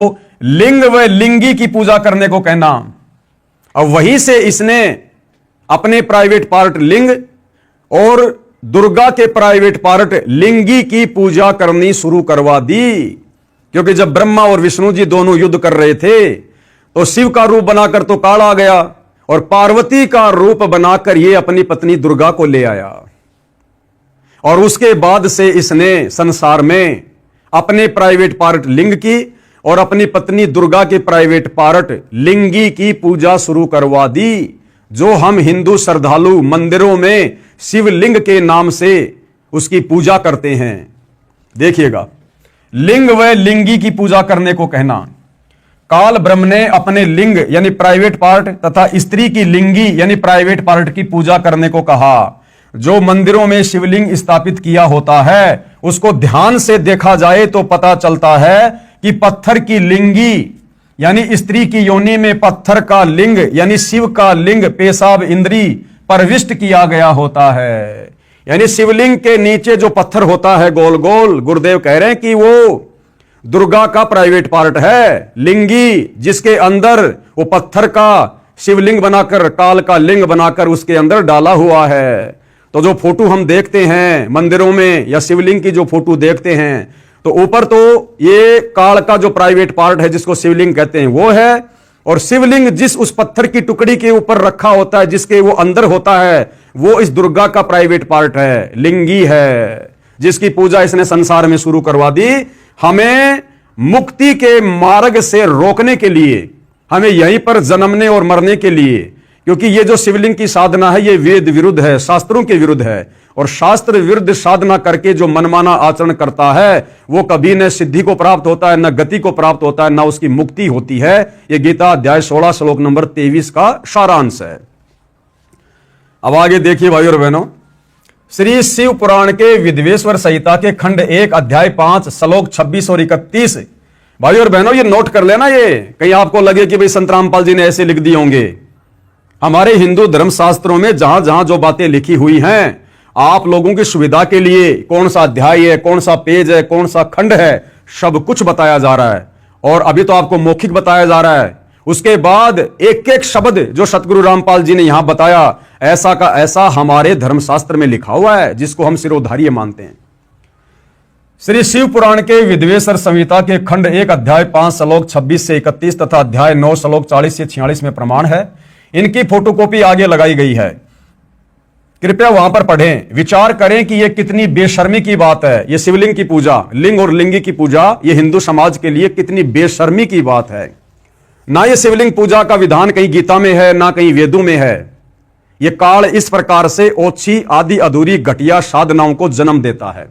लिंग व लिंगी की पूजा करने को कहना। अब वहीं से इसने अपने प्राइवेट पार्ट लिंग और दुर्गा के प्राइवेट पार्ट लिंगी की पूजा करनी शुरू करवा दी। क्योंकि जब ब्रह्मा और विष्णु जी दोनों युद्ध कर रहे थे तो शिव का रूप बनाकर तो काल आ गया और पार्वती का रूप बनाकर ये अपनी पत्नी दुर्गा को ले आया। और उसके बाद से इसने संसार में अपने प्राइवेट पार्ट लिंग की और अपनी पत्नी दुर्गा के प्राइवेट पार्ट लिंगी की पूजा शुरू करवा दी। जो हम हिंदू श्रद्धालु मंदिरों में शिवलिंग के नाम से उसकी पूजा करते हैं। देखिएगा, लिंग व लिंगी की पूजा करने को कहना। काल ब्रह्म ने अपने लिंग यानी प्राइवेट पार्ट तथा स्त्री की लिंगी यानी प्राइवेट पार्ट की पूजा करने को कहा। जो मंदिरों में शिवलिंग स्थापित किया होता है उसको ध्यान से देखा जाए तो पता चलता है कि पत्थर की लिंगी यानी स्त्री की योनि में पत्थर का लिंग यानी शिव का लिंग पेशाब इंद्री प्रविष्ट किया गया होता है। यानी शिवलिंग के नीचे जो पत्थर होता है गोल गोल, गुरुदेव कह रहे हैं कि वो दुर्गा का प्राइवेट पार्ट है। लिंगी जिसके अंदर वो पत्थर का शिवलिंग बनाकर काल का लिंग बनाकर उसके अंदर डाला हुआ है। तो जो फोटो हम देखते हैं मंदिरों में या शिवलिंग की जो फोटो देखते हैं तो ऊपर तो ये काल का जो प्राइवेट पार्ट है जिसको शिवलिंग कहते हैं वो है, और शिवलिंग जिस उस पत्थर की टुकड़ी के ऊपर रखा होता है जिसके वो अंदर होता है वो इस दुर्गा का प्राइवेट पार्ट है, लिंगी है, जिसकी पूजा इसने संसार में शुरू करवा दी। हमें मुक्ति के मार्ग से रोकने के लिए, हमें यहीं पर जन्मने और मरने के लिए, क्योंकि ये जो शिवलिंग की साधना है ये वेद विरुद्ध है, शास्त्रों के विरुद्ध है। और शास्त्र विरुद्ध साधना करके जो मनमाना आचरण करता है वो कभी न सिद्धि को प्राप्त होता है, न गति को प्राप्त होता है, न उसकी मुक्ति होती है। ये गीता अध्याय 16 श्लोक नंबर 23 का सारांश है। अब आगे देखिए भाई और बहनों, श्री शिव पुराण के विद्वेश्वर संहिता के खंड 1 अध्याय 5 श्लोक 26 और 31। भाई और बहनों ये नोट कर लेना, ये कहीं आपको लगे कि भाई संत रामपाल जी ने ऐसे लिख दिए होंगे। हमारे हिंदू धर्म शास्त्रों में जहां जहां जो बातें लिखी हुई हैं आप लोगों की सुविधा के लिए कौन सा अध्याय है, कौन सा पेज है, कौन सा खंड है, सब कुछ बताया जा रहा है। और अभी तो आपको मौखिक बताया जा रहा है, उसके बाद एक एक शब्द जो सतगुरु रामपाल जी ने यहां बताया ऐसा का ऐसा हमारे धर्मशास्त्र में लिखा हुआ है जिसको हम सिरोधार्य मानते हैं। श्री शिव पुराण के विद्वेश्वर संहिता के खंड 1 अध्याय 5 श्लोक 26 से 31 तथा अध्याय 9 श्लोक 40 से 46 में प्रमाण है। इनकी फोटोकॉपी आगे लगाई गई है, कृपया वहां पर पढ़ें, विचार करें कि यह कितनी बेशर्मी की बात है। यह शिवलिंग की पूजा, लिंग और लिंगी की पूजा, यह हिंदू समाज के लिए कितनी बेशर्मी की बात है। ना यह शिवलिंग पूजा का विधान कहीं गीता में है, ना कहीं वेदों में है। यह काल इस प्रकार से ओछी आदि अधूरी घटिया साधनाओं को जन्म देता है।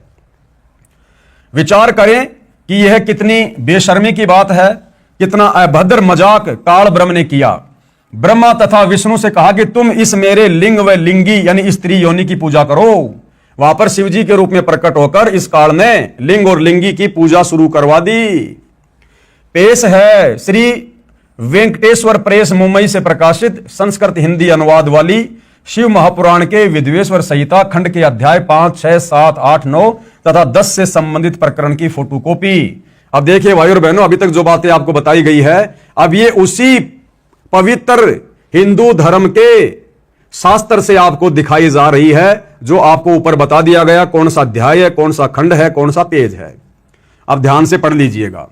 विचार करें कि यह कितनी बेशर्मी की बात है, कितना अभद्र मजाक काल ब्रह्म ने किया। ब्रह्मा तथा विष्णु से कहा कि तुम इस मेरे लिंग व लिंगी यानी स्त्री योनि की पूजा करो। वहां पर शिवजी के रूप में प्रकट होकर इस काल ने लिंग और लिंगी की पूजा शुरू करवा दी। पेश है श्री वेंकटेश्वर प्रेस मुंबई से प्रकाशित संस्कृत हिंदी अनुवाद वाली शिव महापुराण के विद्वेश्वर संहिता खंड के अध्याय 5, 6, 7, 8, 9 तथा 10 से संबंधित प्रकरण की फोटोकॉपी। अब देखिए भाई और बहनों, अभी तक जो बातें आपको बताई गई है अब ये उसी पवित्र हिंदू धर्म के शास्त्र से आपको दिखाई जा रही है जो आपको ऊपर बता दिया गया, कौन सा अध्याय है, कौन सा खंड है, कौन सा पेज है। अब ध्यान से पढ़ लीजिएगा।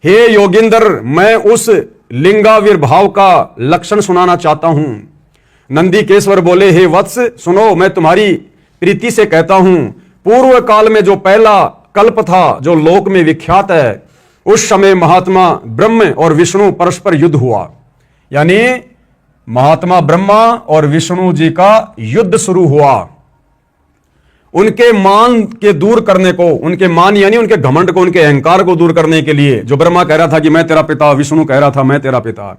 हे योगिंदर, मैं उस लिंगाविर्भाव का लक्षण सुनाना चाहता हूं। नंदीकेश्वर बोले, हे वत्स सुनो, मैं तुम्हारी प्रीति से कहता हूं, पूर्व काल में जो पहला कल्प था जो लोक में विख्यात है, उस समय महात्मा ब्रह्म और विष्णु परस्पर युद्ध हुआ। यानी महात्मा ब्रह्मा और विष्णु जी का युद्ध शुरू हुआ। उनके मान के दूर करने को, उनके मान यानी उनके घमंड को, उनके अहंकार को दूर करने के लिए, जो ब्रह्मा कह रहा था कि मैं तेरा पिता, विष्णु कह रहा था मैं तेरा पिता,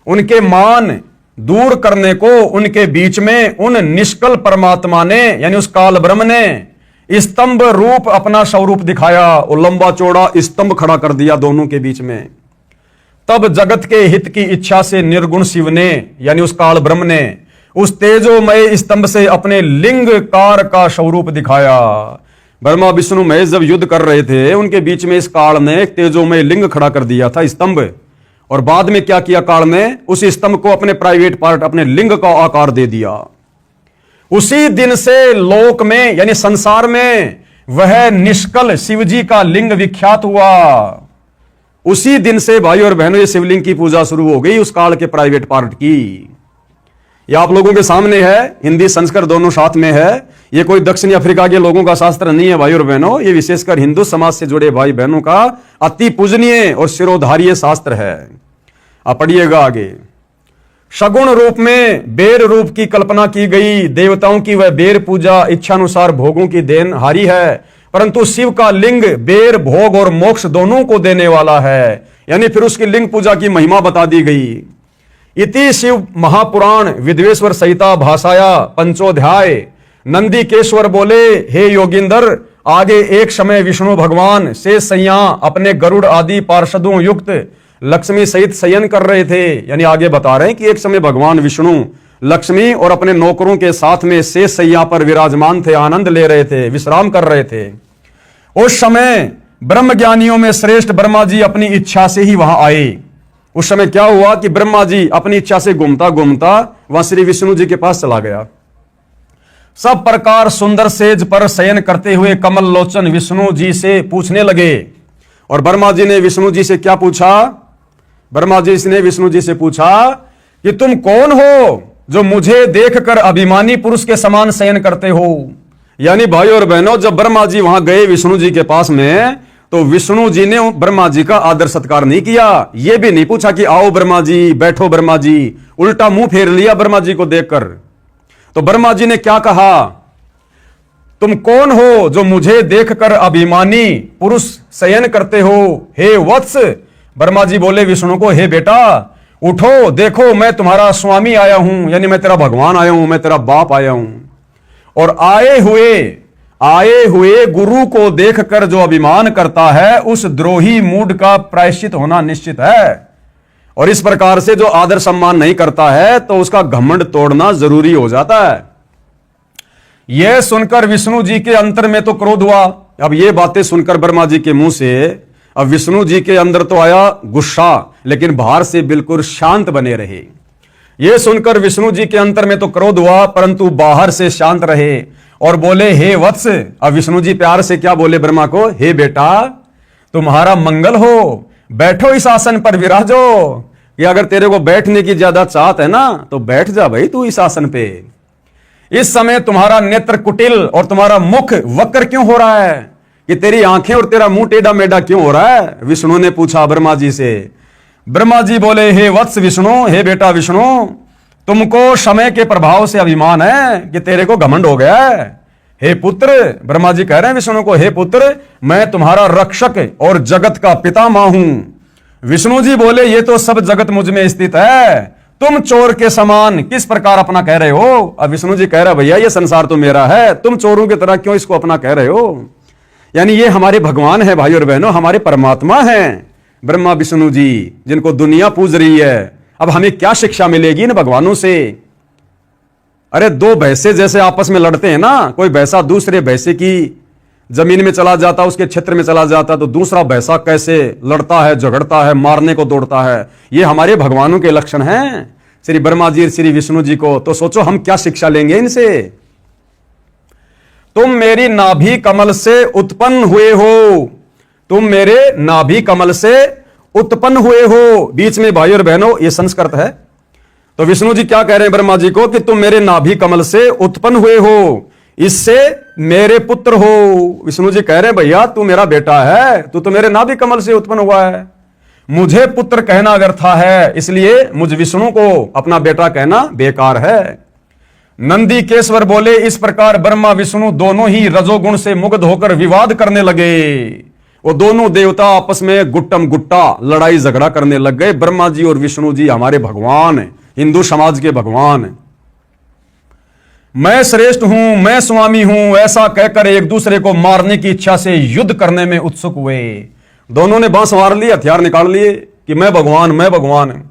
उनके मान दूर करने को उनके बीच में उन निष्कल परमात्मा ने यानी उस काल ब्रह्म ने स्तंभ रूप अपना स्वरूप दिखाया और लंबा चौड़ा स्तंभ खड़ा कर दिया दोनों के बीच में। तब जगत के हित की इच्छा से निर्गुण शिव ने यानी उस काल ब्रह्म ने उस तेजोमय स्तंभ से अपने लिंग कार का स्वरूप दिखाया। ब्रह्मा विष्णु महेश जब युद्ध कर रहे थे, उनके बीच में इस काल ने एक तेजोमय लिंग खड़ा कर दिया था, स्तंभ। और बाद में क्या किया काल ने? उस स्तंभ को अपने प्राइवेट पार्ट, अपने लिंग का आकार दे दिया। उसी दिन से लोक में यानी संसार में वह निष्कल शिवजी का लिंग विख्यात हुआ। उसी दिन से भाई और बहनों ये शिवलिंग की पूजा शुरू हो गई, उस काल के प्राइवेट पार्ट की। ये आप लोगों के सामने है, हिंदी संस्कृत दोनों साथ में है। ये कोई दक्षिणी अफ्रीका के लोगों का शास्त्र नहीं है भाई और बहनों, ये विशेषकर हिंदू समाज से जुड़े भाई बहनों का अति पूजनीय और शिरोधार्य शास्त्र है। आप पढ़िएगा आगे। सगुण रूप में बेर रूप की कल्पना की गई, देवताओं की वह बेर पूजा इच्छानुसार भोगों की देन हारी है, परंतु शिव का लिंग बेर भोग और मोक्ष दोनों को देने वाला है। यानी फिर उसकी लिंग पूजा की महिमा बता दी गई। इति शिव महापुराण विद्वेश्वर सहिता भाषाया पंचोध्याय। नंदीकेश्वर बोले, हे योगिंदर, आगे एक समय विष्णु भगवान से सैया अपने गरुड़ आदि पार्षदों युक्त लक्ष्मी सहित शयन कर रहे थे। यानी आगे बता रहे हैं कि एक समय भगवान विष्णु लक्ष्मी और अपने नौकरों के साथ में शेष सैया पर विराजमान थे, आनंद ले रहे थे, विश्राम कर रहे थे। उस समय ब्रह्म ज्ञानियों में श्रेष्ठ ब्रह्मा जी अपनी इच्छा से ही वहां आए। उस समय क्या हुआ कि ब्रह्मा जी अपनी इच्छा से घूमता घूमता वहां श्री विष्णु जी के पास चला गया। सब प्रकार सुंदर सेज पर शयन करते हुए कमल लोचन विष्णु जी से पूछने लगे। और ब्रह्मा जी ने विष्णु जी से क्या पूछा? ब्रह्मा जी ने विष्णु जी से पूछा कि तुम कौन हो जो मुझे देखकर अभिमानी पुरुष के समान शयन करते हो। यानी भाई और बहनों, जब ब्रह्मा जी वहां गए विष्णु जी के पास में, तो विष्णु जी ने ब्रह्मा जी का आदर सत्कार नहीं किया। यह भी नहीं पूछा कि आओ ब्रह्मा जी, बैठो ब्रह्मा जी, उल्टा मुंह फेर लिया ब्रह्मा जी को देखकर। तो ब्रह्मा जी ने क्या कहा? तुम कौन हो जो मुझे देखकर अभिमानी पुरुष शयन करते हो, हे वत्स। ब्रह्मा जी बोले विष्णु को, हे बेटा उठो, देखो मैं तुम्हारा स्वामी आया हूं, यानी मैं तेरा भगवान आया हूं, मैं तेरा बाप आया हूं। और आए हुए गुरु को देखकर जो अभिमान करता है, उस द्रोही मूड का प्रायश्चित होना निश्चित है। और इस प्रकार से जो आदर सम्मान नहीं करता है, तो उसका घमंड तोड़ना जरूरी हो जाता है। यह सुनकर विष्णु जी के अंतर में तो क्रोध हुआ। अब ये बातें सुनकर ब्रह्मा जी के मुंह से अब विष्णु जी के अंदर तो आया गुस्सा, लेकिन बाहर से बिल्कुल शांत बने रहे। यह सुनकर विष्णु जी के अंतर में तो क्रोध हुआ, परंतु बाहर से शांत रहे और बोले, हे वत्स। अब विष्णु जी प्यार से क्या बोले ब्रह्मा को? हे बेटा, तुम्हारा मंगल हो, बैठो इस आसन पर विराजो। कि अगर तेरे को बैठने की ज्यादा चाहत है ना, तो बैठ जा भाई तू इस आसन पे। इस समय तुम्हारा नेत्र कुटिल और तुम्हारा मुख वक्र क्यों हो रहा है? कि तेरी आंखें और तेरा मुंह टेढ़ा मेढ़ा क्यों हो रहा है? विष्णु ने पूछा ब्रह्मा जी से। ब्रह्मा जी बोले, हे वत्स विष्णु, हे बेटा विष्णु, तुमको समय के प्रभाव से अभिमान है कि तेरे को घमंड हो गया है। हे पुत्र, ब्रह्मा जी कह रहे हैं विष्णु को, हे पुत्र, मैं तुम्हारा रक्षक और जगत का पितामह हूं। विष्णु जी बोले, ये तो सब जगत मुझ में स्थित है, तुम चोर के समान किस प्रकार अपना कह रहे हो? अब विष्णु जी कह रहे, भैया ये संसार तो मेरा है, तुम चोरों की तरह क्यों इसको अपना कह रहे हो? यानी ये हमारे भगवान है भाई और बहनों, हमारे परमात्मा हैं ब्रह्मा विष्णु जी, जिनको दुनिया पूज रही है। अब हमें क्या शिक्षा मिलेगी इन भगवानों से? अरे दो भैंसे जैसे आपस में लड़ते हैं ना, कोई भैंसा दूसरे भैंसे की जमीन में चला जाता, उसके क्षेत्र में चला जाता, तो दूसरा भैंसा कैसे लड़ता है, झगड़ता है, मारने को दौड़ता है। ये हमारे भगवानों के लक्षण हैं, श्री ब्रह्मा जी, श्री विष्णु जी को। तो सोचो हम क्या शिक्षा लेंगे इनसे। तुम मेरी नाभि कमल से उत्पन्न हुए हो, तुम मेरे नाभि कमल से उत्पन्न हुए हो। बीच में भाई और बहनों ये संस्कृत है। तो विष्णु जी क्या कह रहे हैं ब्रह्मा जी को कि तुम मेरे नाभि कमल से उत्पन्न हुए हो, इससे मेरे पुत्र हो। विष्णु जी कह रहे हैं, भैया तू मेरा बेटा है, तू तो मेरे नाभि कमल से उत्पन्न हुआ है। मुझे पुत्र कहना व्यर्था है, इसलिए मुझ विष्णु को अपना बेटा कहना बेकार है। नंदीकेश्वर बोले, इस प्रकार ब्रह्मा विष्णु दोनों ही रजोगुण से मुग्ध होकर विवाद करने लगे। वो दोनों देवता आपस में गुट्टम गुट्टा लड़ाई झगड़ा करने लग गए। ब्रह्मा जी और विष्णु जी हमारे भगवान, हिंदू समाज के भगवान। मैं श्रेष्ठ हूं, मैं स्वामी हूं, ऐसा कहकर एक दूसरे को मारने की इच्छा से युद्ध करने में उत्सुक हुए। दोनों ने बांस मार लिए, हथियार निकाल लिए कि मैं भगवान, मैं भगवान।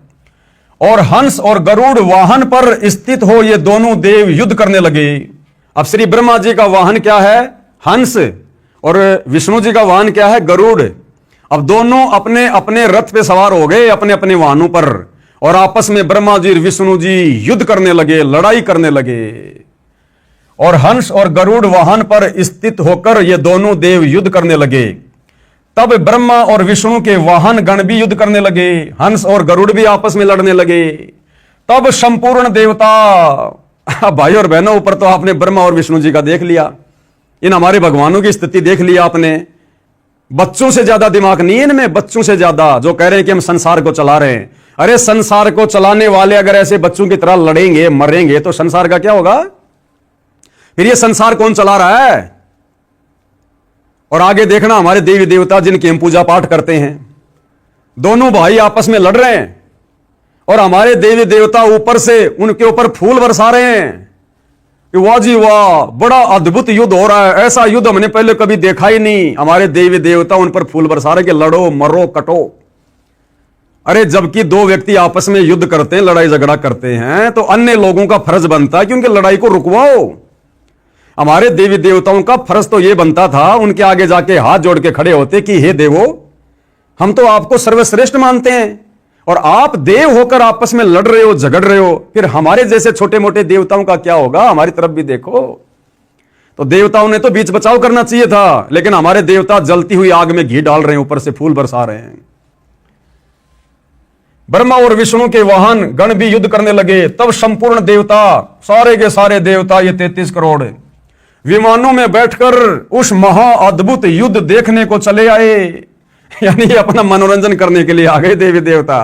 और हंस और गरुड़ वाहन पर स्थित हो ये दोनों देव युद्ध करने लगे। अब श्री ब्रह्मा जी का वाहन क्या है? हंस। और विष्णु जी का वाहन क्या है? गरुड़। अब दोनों अपने अपने रथ पे सवार हो गए, अपने अपने वाहनों पर, और आपस में ब्रह्मा जी विष्णु जी युद्ध करने लगे, लड़ाई करने लगे। और हंस और गरुड़ वाहन पर स्थित होकर ये दोनों देव युद्ध करने लगे। तब ब्रह्मा और विष्णु के वाहन गण भी युद्ध करने लगे, हंस और गरुड़ भी आपस में लड़ने लगे। तब संपूर्ण देवता, भाई और बहनों, ऊपर तो आपने ब्रह्मा और विष्णु जी का देख लिया, इन हमारे भगवानों की स्थिति देख लिया आपने। बच्चों से ज्यादा दिमाग नहीं है इनमें, बच्चों से ज्यादा, जो कह रहे हैं कि हम संसार को चला रहे हैं। अरे संसार को चलाने वाले अगर ऐसे बच्चों की तरह लड़ेंगे, मरेंगे, तो संसार का क्या होगा? फिर ये संसार कौन चला रहा है? और आगे देखना, हमारे देवी देवता जिनकी हम पूजा पाठ करते हैं, दोनों भाई आपस में लड़ रहे हैं, और हमारे देवी देवता ऊपर से उनके ऊपर फूल बरसा रहे हैं कि वाह जी वाह, बड़ा अद्भुत युद्ध हो रहा है, ऐसा युद्ध हमने पहले कभी देखा ही नहीं। हमारे देवी देवता उन पर फूल बरसा रहे कि लड़ो, मरो, कटो। अरे जबकि दो व्यक्ति आपस में युद्ध करते हैं, लड़ाई झगड़ा करते हैं, तो अन्य लोगों का फर्ज बनता है कि उनकी लड़ाई को रुकवाओ। हमारे देवी देवताओं का फर्ज तो यह बनता था, उनके आगे जाके हाथ जोड़ के खड़े होते कि हे देवो, हम तो आपको सर्वश्रेष्ठ मानते हैं, और आप देव होकर आपस में लड़ रहे हो, झगड़ रहे हो, फिर हमारे जैसे छोटे मोटे देवताओं का क्या होगा? हमारी तरफ भी देखो। तो देवताओं ने तो बीच बचाव करना चाहिए था, लेकिन हमारे देवता जलती हुई आग में घी डाल रहे हैं, ऊपर से फूल बरसा रहे हैं। ब्रह्मा और विष्णु के वाहन गण भी युद्ध करने लगे। तब संपूर्ण देवता, सारे के सारे देवता, ये 33 करोड़ विमानों में बैठकर उस महा अद्भुत युद्ध देखने को चले आए। यानी अपना मनोरंजन करने के लिए आ गए देवी देवता,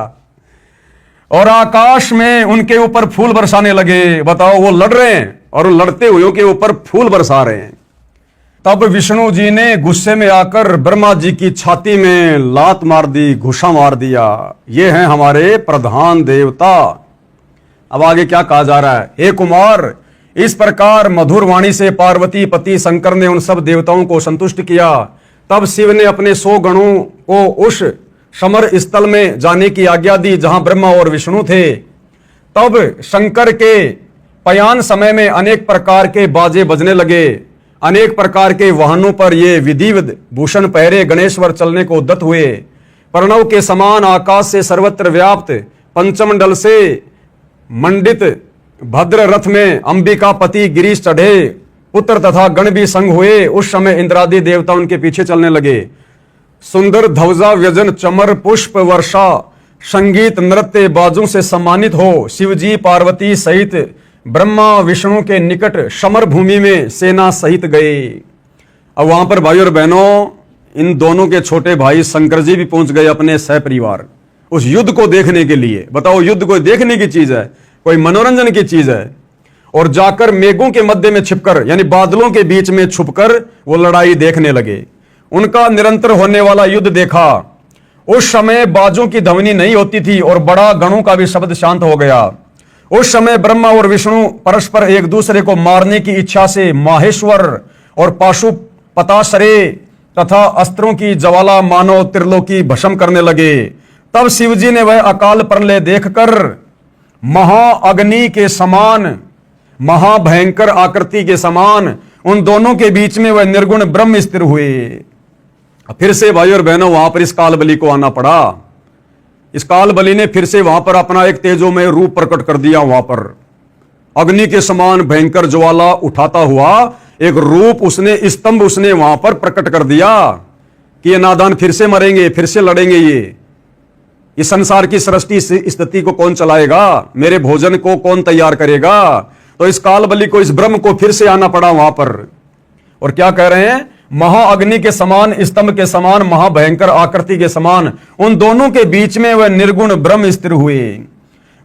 और आकाश में उनके ऊपर फूल बरसाने लगे। बताओ, वो लड़ रहे हैं और लड़ते हुए के ऊपर फूल बरसा रहे हैं। तब विष्णु जी ने गुस्से में आकर ब्रह्मा जी की छाती में लात मार दी, घुसा मार दिया। ये हैं हमारे प्रधान देवता। अब आगे क्या कहा जा रहा है? हे कुमार, इस प्रकार मधुर वाणी से पार्वती पति शंकर ने उन सब देवताओं को संतुष्ट किया। तब शिव ने अपने 100 गणों को उस समर स्थल में जाने की आज्ञा दी जहां ब्रह्मा और विष्णु थे। तब शंकर के पयान समय में अनेक प्रकार के बाजे बजने लगे, अनेक प्रकार के वाहनों पर ये विधिवत भूषण पहरे गणेश्वर चलने को उद्यत हुए। प्रणव के समान आकाश से सर्वत्र व्याप्त पंचमंडल से मंडित भद्र रथ में अंबिका पति गिरीश चढ़े, पुत्र तथा गण भी संग हुए। उस समय इंद्रादि देवता उनके पीछे चलने लगे। सुंदर ध्वजा व्यजन चमर पुष्प वर्षा संगीत नृत्य बाजों से सम्मानित हो शिवजी पार्वती सहित ब्रह्मा विष्णु के निकट समर भूमि में सेना सहित गए। अब वहां पर भाई और बहनों, इन दोनों के छोटे भाई शंकर जी भी पहुंच गए अपने सहपरिवार उस युद्ध को देखने के लिए। बताओ, युद्ध कोई देखने की चीज है, कोई मनोरंजन की चीज है? और जाकर मेघों के मध्य में छिपकर, यानी बादलों के बीच में छुपकर वो लड़ाई देखने लगे। उनका निरंतर होने वाला युद्ध देखा। उस समय बाजों की ध्वनि नहीं होती थी और बड़ा गणों का भी शब्द शांत हो गया। उस समय ब्रह्मा और विष्णु परस्पर एक दूसरे को मारने की इच्छा से माहेश्वर और पाशुपताश्रे तथा अस्त्रों की ज्वाला मानो त्रिलोकी भस्म करने लगे। तब शिवजी ने वह अकाल प्रलय देखकर महाअग्नि के समान, महाभयंकर आकृति के समान उन दोनों के बीच में वह निर्गुण ब्रह्म स्थिर हुए। फिर से भाई और बहनों, वहां पर इस काल बलि को आना पड़ा। इस काल बलि ने फिर से वहां पर अपना एक तेजोमय रूप प्रकट कर दिया। वहां पर अग्नि के समान भयंकर ज्वाला उठाता हुआ एक रूप उसने, स्तंभ उसने वहां पर प्रकट कर दिया कि ये नादान फिर से मरेंगे, फिर से लड़ेंगे। ये इस संसार की सृष्टि स्थिति को कौन चलाएगा? मेरे भोजन को कौन तैयार करेगा? तो इस काल बलि को, इस ब्रह्म को फिर से आना पड़ा वहां पर। और क्या कह रहे हैं? महाअग्नि के समान, स्तंभ के समान, महाभयंकर आकृति के समान उन दोनों के बीच में वह निर्गुण ब्रह्म स्थिर हुए।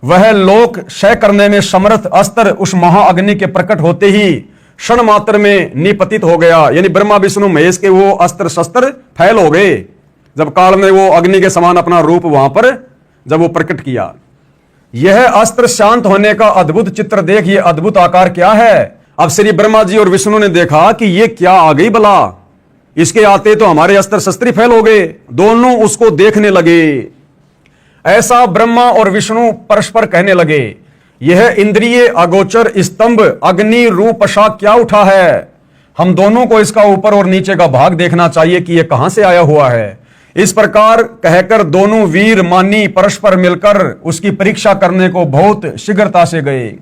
वह लोक क्षय करने में समर्थ अस्त्र उस महाअग्नि के प्रकट होते ही क्षण मात्र में निपतित हो गया। यानी ब्रह्मा विष्णु महेश के वो अस्त्र शस्त्र फैल हो गए जब काल ने वो अग्नि के समान अपना रूप वहां पर जब वो प्रकट किया। यह अस्त्र शांत होने का अद्भुत चित्र देख, ये अद्भुत आकार क्या है? अब श्री ब्रह्मा जी और विष्णु ने देखा कि ये क्या आ गई भला, इसके आते तो हमारे अस्त्र शस्त्र फैल हो गए। दोनों उसको देखने लगे। ऐसा ब्रह्मा और विष्णु परस्पर कहने लगे, यह इंद्रिय अगोचर स्तंभ अग्नि रूप सा क्या उठा है? हम दोनों को इसका ऊपर और नीचे का भाग देखना चाहिए कि यह कहां से आया हुआ है। इस प्रकार कहकर दोनों वीर मानी परस्पर मिलकर उसकी परीक्षा करने को बहुत शीघ्रता से गए।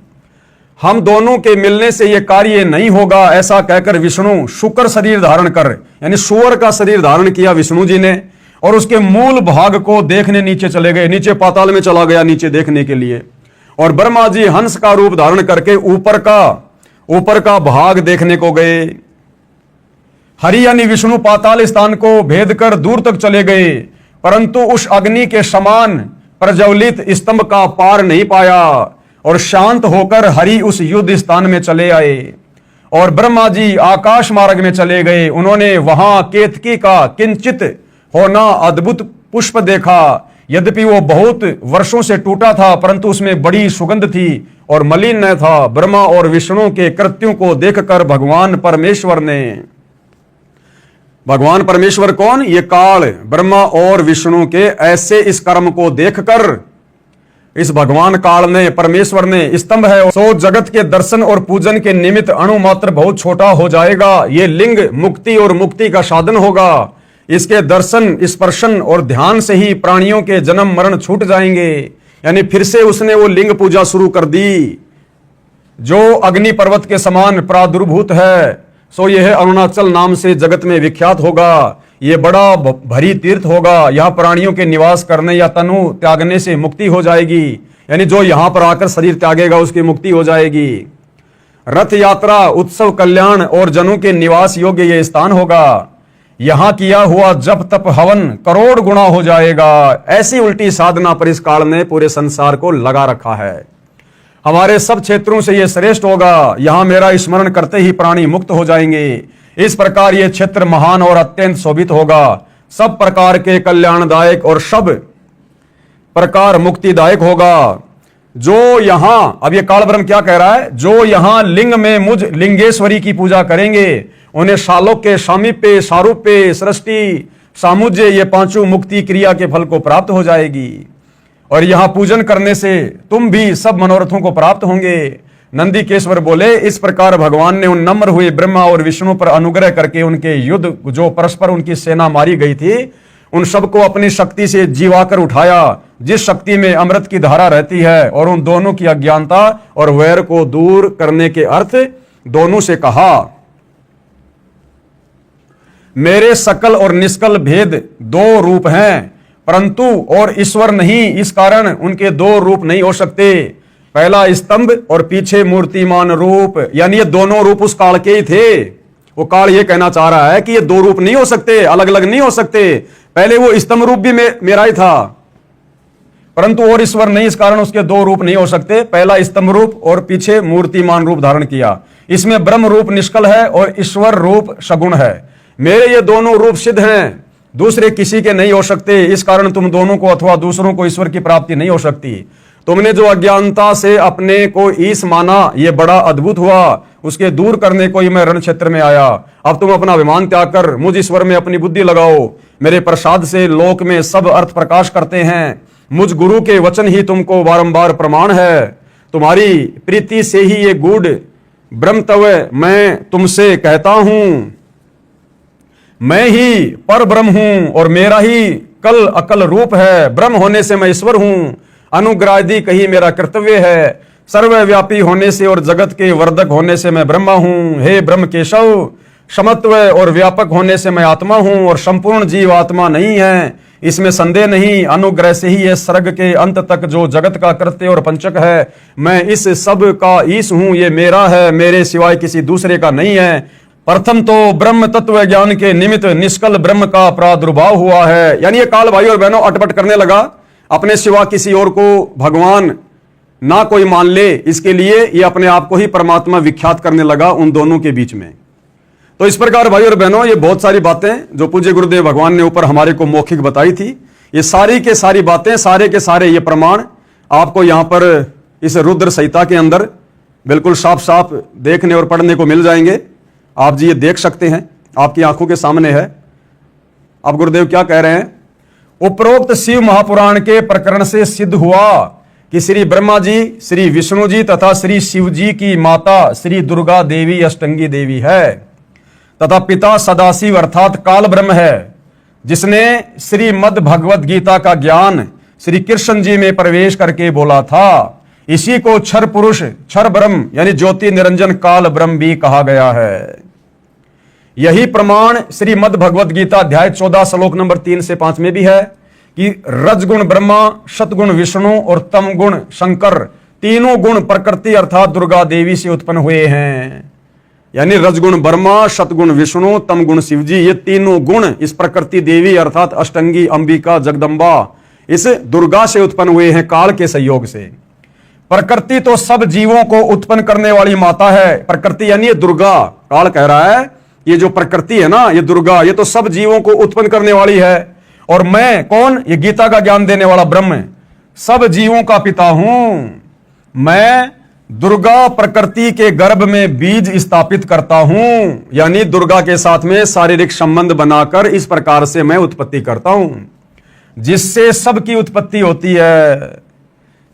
हम दोनों के मिलने से यह कार्य नहीं होगा, ऐसा कहकर विष्णु शुकर शरीर धारण कर, यानी सुअर का शरीर धारण किया विष्णु जी ने, और उसके मूल भाग को देखने नीचे चले गए। नीचे पाताल में चला गया नीचे देखने के लिए। और ब्रह्मा जी हंस का रूप धारण करके ऊपर का भाग देखने को गए। हरि यानी विष्णु पाताल स्थान को भेद कर दूर तक चले गए, परंतु उस अग्नि के समान प्रज्वलित स्तंभ का पार नहीं पाया, और शांत होकर हरि उस युद्ध स्थान में चले आए। और ब्रह्मा जी आकाश मार्ग में चले गए। उन्होंने वहां केतकी का किंचित होना अद्भुत पुष्प देखा। यद्यपि वो बहुत वर्षों से टूटा था, परंतु उसमें बड़ी सुगंध थी और मलिन न था। ब्रह्मा और विष्णु के कृत्यों को देखकर भगवान परमेश्वर कौन? ये काल ब्रह्मा और विष्णु के ऐसे इस कर्म को देखकर इस भगवान काल ने, परमेश्वर ने, स्तंभ है सो जगत के दर्शन और पूजन के निमित्त अणु मात्र बहुत छोटा हो जाएगा। ये लिंग मुक्ति और मुक्ति का साधन होगा। इसके दर्शन, स्पर्शन और ध्यान से ही प्राणियों के जन्म मरण छूट जाएंगे। यानी फिर से उसने वो लिंग पूजा शुरू कर दी जो अग्नि पर्वत के समान प्रादुर्भूत है। सो यह अरुणाचल नाम से जगत में विख्यात होगा। ये बड़ा भरी तीर्थ होगा। यह प्राणियों के निवास करने या तनु त्यागने से मुक्ति हो जाएगी। यानी जो यहां पर आकर शरीर त्यागेगा उसकी मुक्ति हो जाएगी। रथ यात्रा, उत्सव, कल्याण और जनों के निवास योग्य यह स्थान होगा। यहां किया हुआ जप तप हवन करोड़ गुना हो जाएगा। ऐसी उल्टी साधना पर इस काल ने पूरे संसार को लगा रखा है। हमारे सब क्षेत्रों से यह श्रेष्ठ होगा। यहां मेरा स्मरण करते ही प्राणी मुक्त हो जाएंगे। इस प्रकार यह क्षेत्र महान और अत्यंत शोभित होगा। सब प्रकार के कल्याणदायक और सब प्रकार मुक्तिदायक होगा। जो यहां, अब यह काल ब्रह्म क्या कह रहा है? जो यहां लिंग में मुझ लिंगेश्वरी की पूजा करेंगे उन्हें शालोक्य, सामीप्य, सारूप्य, सृष्टि, सामुज्य, ये पांचों मुक्ति क्रिया के फल को प्राप्त हो जाएगी। और यहां पूजन करने से तुम भी सब मनोरथों को प्राप्त होंगे। नंदीकेश्वर बोले, इस प्रकार भगवान ने उन नम्र हुए ब्रह्मा और विष्णु पर अनुग्रह करके उनके युद्ध जो परस्पर उनकी सेना मारी गई थी उन सबको अपनी शक्ति से जीवाकर उठाया, जिस शक्ति में अमृत की धारा रहती है, और उन दोनों की अज्ञानता और वैर को दूर करने के अर्थ दोनों से कहा, मेरे सकल और निष्कल भेद दो रूप हैं, परंतु और ईश्वर नहीं, इस कारण उनके दो रूप नहीं हो सकते। पहला स्तंभ और पीछे मूर्तिमान रूप, यानी ये दोनों रूप उस काल के ही थे। वो काल ये कहना चाह रहा है कि ये दो रूप नहीं हो सकते, अलग अलग नहीं हो सकते। पहले वो स्तंभ रूप भी मेरा ही था, परंतु और ईश्वर नहीं, इस कारण उसके दो रूप नहीं हो सकते। पहला स्तंभ रूप और पीछे मूर्तिमान रूप धारण किया। इसमें ब्रह्म रूप निष्कल है और ईश्वर रूप सगुण है। मेरे ये दोनों रूप सिद्ध हैं, दूसरे किसी के नहीं हो सकते। इस कारण तुम दोनों को अथवा दूसरों को ईश्वर की प्राप्ति नहीं हो सकती। तुमने जो अज्ञानता से अपने को ईश माना, यह बड़ा अद्भुत हुआ। उसके दूर करने को ही मैं रण क्षेत्र में आया। अब तुम अपना अभिमान त्याग कर मुझ ईश्वर में अपनी बुद्धि लगाओ। मेरे प्रसाद से लोक में सब अर्थ प्रकाश करते हैं। मुझ गुरु के वचन ही तुमको बारंबार प्रमाण है। तुम्हारी प्रीति से ही ये गूढ़ ब्रह्मत्व मैं तुमसे कहता हूं। मैं ही पर ब्रह्म हूं और मेरा ही कल अकल रूप है। ब्रह्म होने से मैं ईश्वर हूं। अनुग्राही कही मेरा कर्तव्य है। सर्वव्यापी होने से और जगत के वर्धक होने से मैं ब्रह्मा हूं। हे ब्रह्म केशव, समत्व और व्यापक होने से मैं आत्मा हूं और संपूर्ण जीव आत्मा नहीं है, इसमें संदेह नहीं। अनुग्रह से ही ये सर्ग के अंत तक जो जगत का कृत्य और पंचक है, मैं इस सब का ईश हूं। ये मेरा है, मेरे सिवाय किसी दूसरे का नहीं है। प्रथम तो ब्रह्म तत्व ज्ञान के निमित्त निष्कल ब्रह्म का प्रादुर्भाव हुआ है। यानी ये काल भाई और बहनों अटपट करने लगा, अपने सिवा किसी और को भगवान ना कोई मान ले, इसके लिए ये अपने आप को ही परमात्मा विख्यात करने लगा उन दोनों के बीच में। तो इस प्रकार भाई और बहनों, ये बहुत सारी बातें जो पूज्य गुरुदेव भगवान ने ऊपर हमारे को मौखिक बताई थी, ये सारी के सारी बातें, सारे के सारे ये प्रमाण आपको यहां पर इस रुद्र संहिता के अंदर बिल्कुल साफ साफ देखने और पढ़ने को मिल जाएंगे। आप जी ये देख सकते हैं, आपकी आंखों के सामने है। अब गुरुदेव क्या कह रहे हैं? उपरोक्त शिव महापुराण के प्रकरण से सिद्ध हुआ कि श्री ब्रह्मा जी, श्री विष्णु जी तथा श्री शिव जी की माता श्री दुर्गा देवी अष्टंगी देवी है। तथा पिता सदाशिव अर्थात काल ब्रह्म है, जिसने श्रीमद् भगवद गीता का ज्ञान श्री कृष्ण जी में प्रवेश करके बोला था। इसी को क्षर पुरुष, क्षर ब्रह्म यानी ज्योति निरंजन काल ब्रह्म भी कहा गया है। यही प्रमाण श्रीमद् भगवद गीता अध्याय 14 श्लोक नंबर 3 से 5 में भी है कि रजगुण ब्रह्मा, सतगुण विष्णु और तम गुण शंकर, तीनों गुण प्रकृति अर्थात दुर्गा देवी से उत्पन्न हुए हैं। यानी रजगुण ब्रह्मा, सतगुण विष्णु, तम गुण शिव जी, ये तीनों गुण इस प्रकृति देवी अर्थात अष्टंगी अंबिका जगदम्बा इस दुर्गा से उत्पन्न हुए हैं काल के सहयोग से। प्रकृति तो सब जीवों को उत्पन्न करने वाली माता है। प्रकृति यानी ये दुर्गा, काल कह रहा है ये जो प्रकृति है ना, ये दुर्गा, ये तो सब जीवों को उत्पन्न करने वाली है। और मैं कौन? ये गीता का ज्ञान देने वाला ब्रह्म, सब जीवों का पिता हूं। मैं दुर्गा प्रकृति के गर्भ में बीज स्थापित करता हूं, यानी दुर्गा के साथ में शारीरिक संबंध बनाकर इस प्रकार से मैं उत्पत्ति करता हूं, जिससे सबकी उत्पत्ति होती है।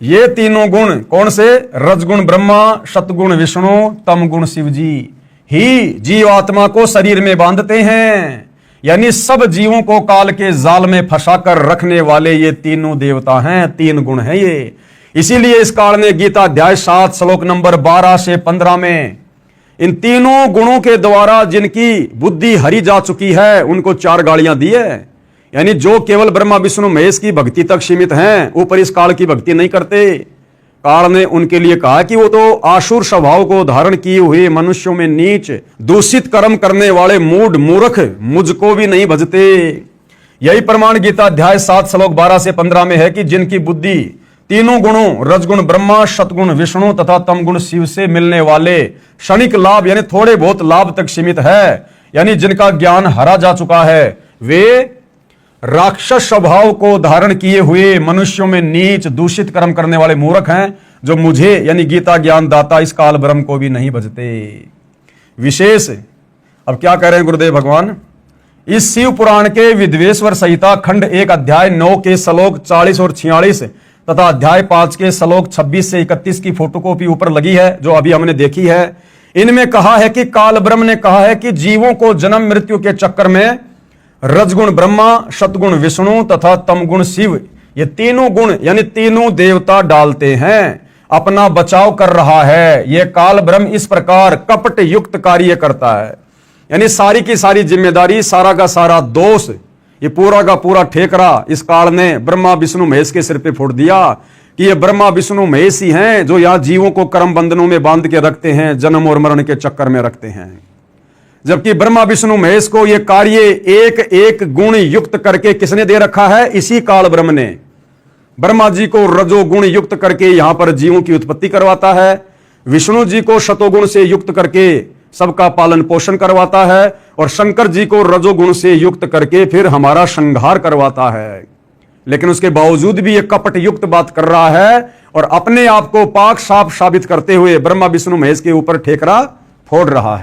ये तीनों गुण कौन से? रजगुण ब्रह्मा, सतगुण विष्णु, तम गुण शिव जी ही जीवात्मा को शरीर में बांधते हैं। यानी सब जीवों को काल के जाल में फंसाकर रखने वाले ये तीनों देवता हैं, तीन गुण हैं ये। इसीलिए इस काल ने गीता अध्याय 7 श्लोक नंबर 12 से 15 में इन तीनों गुणों के द्वारा जिनकी बुद्धि हरी जा चुकी है उनको 4 गालियां दी है। यानी जो केवल ब्रह्मा विष्णु महेश की भक्ति तक सीमित हैं, ऊपर इस काल की भक्ति नहीं करते, काल ने उनके लिए कहा कि वो तो आसुर स्वभाव को धारण किए हुए मनुष्यों में नीच दूषित कर्म करने वाले मूढ़ मूर्ख मुझको भी नहीं भजते। यही प्रमाण गीता अध्याय 7 श्लोक 12 से 15 में है कि जिनकी बुद्धि तीनों गुणों रजगुण ब्रह्मा, सतगुण विष्णु तथा तम गुण शिव से मिलने वाले क्षणिक लाभ यानी थोड़े बहुत लाभ तक सीमित है, यानी जिनका ज्ञान हरा जा चुका है, वे राक्षस स्वभाव को धारण किए हुए मनुष्यों में नीच दूषित कर्म करने वाले मूर्ख हैं, जो मुझे यानी गीता ज्ञान दाता इस काल ब्रह्म को भी नहीं भजते। विशेष अब क्या कह रहे हैं गुरुदेव भगवान? इस शिव पुराण के विद्वेश्वर संहिता खंड 1 अध्याय 9 के श्लोक 40 और 46 तथा अध्याय 5 के श्लोक 26 से 31 की फोटोकॉपी ऊपर लगी है, जो अभी हमने देखी है। इनमें कहा है कि काल ब्रह्म ने कहा है कि जीवों को जन्म मृत्यु के चक्कर में रजगुण ब्रह्मा, सतगुण विष्णु तथा तम गुण शिव ये तीनों गुण यानी तीनों देवता डालते हैं, अपना बचाव कर रहा है। यह काल ब्रह्म इस प्रकार कपट युक्त कार्य करता है, यानी सारी की सारी जिम्मेदारी, सारा का सारा दोष, ये पूरा का पूरा ठेकरा इस काल ने ब्रह्मा विष्णु महेश के सिर पे फोड़ दिया कि ये ब्रह्मा विष्णु महेश ही हैं जो यहां जीवों को कर्म बंधनों में बांध के रखते हैं, जन्म और मरण के चक्कर में रखते हैं। जबकि ब्रह्मा विष्णु महेश को यह कार्य एक एक गुण युक्त करके किसने दे रखा है? इसी काल ब्रह्म ने। ब्रह्मा जी को रजोगुण युक्त करके यहां पर जीवों की उत्पत्ति करवाता है, विष्णु जी को शतोगुण से युक्त करके सबका पालन पोषण करवाता है, और शंकर जी को रजोगुण से युक्त करके फिर हमारा संहार करवाता है। लेकिन उसके बावजूद भी यह कपट युक्त बात कर रहा है और अपने आप को पाक साफ साबित करते हुए ब्रह्मा विष्णु महेश के ऊपर ठेकरा फोड़ रहा है।